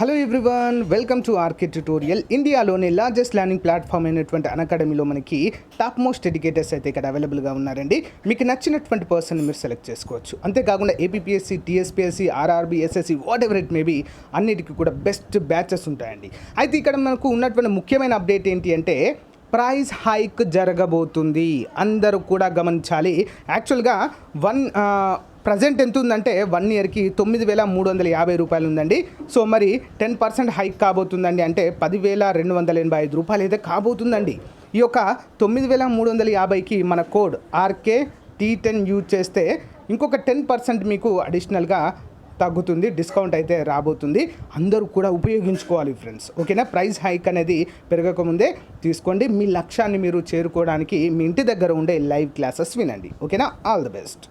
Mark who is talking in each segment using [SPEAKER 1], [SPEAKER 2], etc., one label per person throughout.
[SPEAKER 1] Hello everyone, welcome to RK tutorial. ఇండియాలోని largest learning platform అయినటువంటి అకాడమీలో మనకి టాప్ మోస్ట్ ఎడ్యుకేటర్స్ అయితే ఇక్కడ అవైలబుల్గా ఉన్నారండి. మీకు నచ్చినటువంటి పర్సన్ మీరు సెలెక్ట్ చేసుకోవచ్చు. అంతేకాకుండా APSC, TSPSC, RRB, SSC, what ever it maybe అన్నిటికీ కూడా బెస్ట్ బ్యాచెస్ ఉంటాయండి. అయితే ఇక్కడ మనకు ఉన్నటువంటి ముఖ్యమైన అప్డేట్ ఏంటి అంటే ప్రైస్ హైక్ జరగబోతుంది. అందరూ కూడా గమనించాలి. యాక్చువల్గా ప్రజెంట్ ఎంత ఉందంటే 1 ఇయర్కి 9,350 రూపాయలు ఉందండి. సో మరి 10% హైక్ కాబోతుందండి. అంటే 10,285 రూపాయలు అయితే కాబోతుందండి. ఈ యొక్క 9,350కి మన కోడ్ RKT10 యూజ్ చేస్తే ఇంకొక 10% మీకు అడిషనల్గా తగ్గుతుంది, డిస్కౌంట్ అయితే రాబోతుంది. అందరూ కూడా ఉపయోగించుకోవాలి ఫ్రెండ్స్, ఓకేనా. ప్రైస్ హైక్ అనేది పెరగకముందే తీసుకోండి. మీ లక్ష్యాన్ని మీరు చేరుకోవడానికి మీ ఇంటి దగ్గర ఉండే లైవ్ క్లాసెస్ వినండి, ఓకేనా. All the best.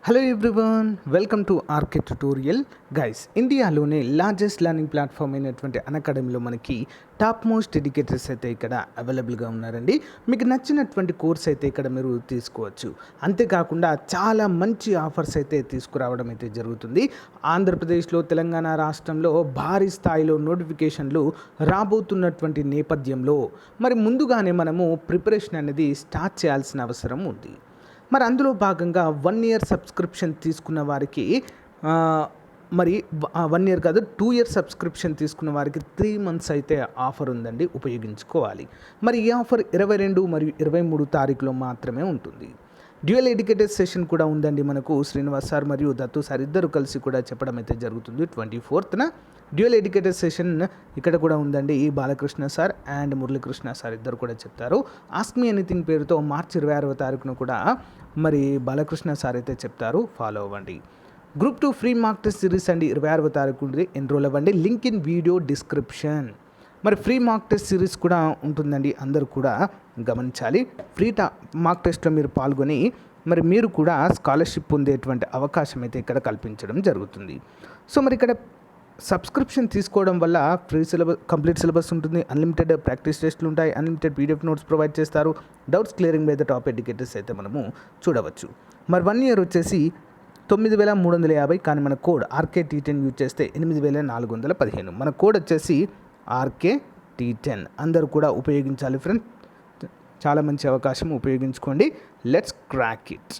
[SPEAKER 1] Hello everyone, welcome to RK tutorial. Guys, ఇండియాలోనే లార్జెస్ట్ లెర్నింగ్ ప్లాట్ఫామ్ అయినటువంటి అకాడమీలో మనకి టాప్ మోస్ట్ ఎడ్యుకేటర్స్ అయితే ఇక్కడ అవైలబుల్గా ఉన్నారండి. మీకు నచ్చినటువంటి కోర్స్ అయితే ఇక్కడ మీరు తీసుకోవచ్చు. అంతేకాకుండా చాలా మంచి ఆఫర్స్ అయితే తీసుకురావడం అయితే జరుగుతుంది. ఆంధ్రప్రదేశ్లో, తెలంగాణ రాష్ట్రంలో భారీ స్థాయిలో నోటిఫికేషన్లు రాబోతున్నటువంటి నేపథ్యంలో మరి ముందుగానే మనము ప్రిపరేషన్ అనేది స్టార్ట్ చేయాల్సిన అవసరం ఉంది. మరి అందులో భాగంగా 1 ఇయర్ సబ్స్క్రిప్షన్ తీసుకున్న వారికి మరి 1 ఇయర్ కాదు 2 ఇయర్ సబ్స్క్రిప్షన్ తీసుకున్న వారికి 3 months అయితే ఆఫర్ ఉందండి, ఉపయోగించుకోవాలి. మరి ఈ ఆఫర్ 22 మరియు 23 తారీఖులో మాత్రమే ఉంటుంది. డ్యూయల్ ఎడ్యుకేటెడ్ సెషన్ కూడా ఉందండి. మనకు శ్రీనివాస్ సార్ మరియు దత్తు సార్ ఇద్దరు కలిసి కూడా చెప్పడం అయితే జరుగుతుంది. 24th డ్యూయల్ ఎడ్యుకేటెడ్ సెషన్ ఇక్కడ కూడా ఉందండి. Balakrishna sir and Muralikrishna sir ఇద్దరు కూడా చెప్తారు. ఆస్క్ మీ ఎనీథింగ్ పేరుతో మార్చి 26వ తారీఖున కూడా మరి బాలకృష్ణ సార్ అయితే చెప్తారు, ఫాలో అవ్వండి. Group 2 free mock test series అండి 26వ తారీఖు ఎన్రోల్ అవ్వండి. Link in video description. మరి ఫ్రీ మాక్ టెస్ట్ సిరీస్ కూడా ఉంటుందండి, అందరూ కూడా గమనించాలి. ఫ్రీ మాక్ టెస్ట్లో మీరు పాల్గొని మరి మీరు కూడా స్కాలర్షిప్ పొందేటువంటి అవకాశం అయితే ఇక్కడ కల్పించడం జరుగుతుంది. సో మరి ఇక్కడ సబ్స్క్రిప్షన్ తీసుకోవడం వల్ల ఫ్రీ సిలబస్, కంప్లీట్ సిలబస్ ఉంటుంది, అన్లిమిటెడ్ ప్రాక్టీస్ టెస్ట్లు ఉంటాయి, అన్లిమిటెడ్ పీడిఎఫ్ నోట్స్ ప్రొవైడ్ చేస్తారు, doubts clearing by the top educators అయితే మనము చూడవచ్చు. మరి 1 ఇయర్ వచ్చేసి 9,350, కానీ మన కోడ్ RKT10 యూజ్ చేస్తే 8,415. మన కోడ్ వచ్చేసి RKT10. అందరూ కూడా ఉపయోగించాలి ఫ్రెండ్స్, చాలా మంచి అవకాశం, ఉపయోగించుకోండి. Let's crack it.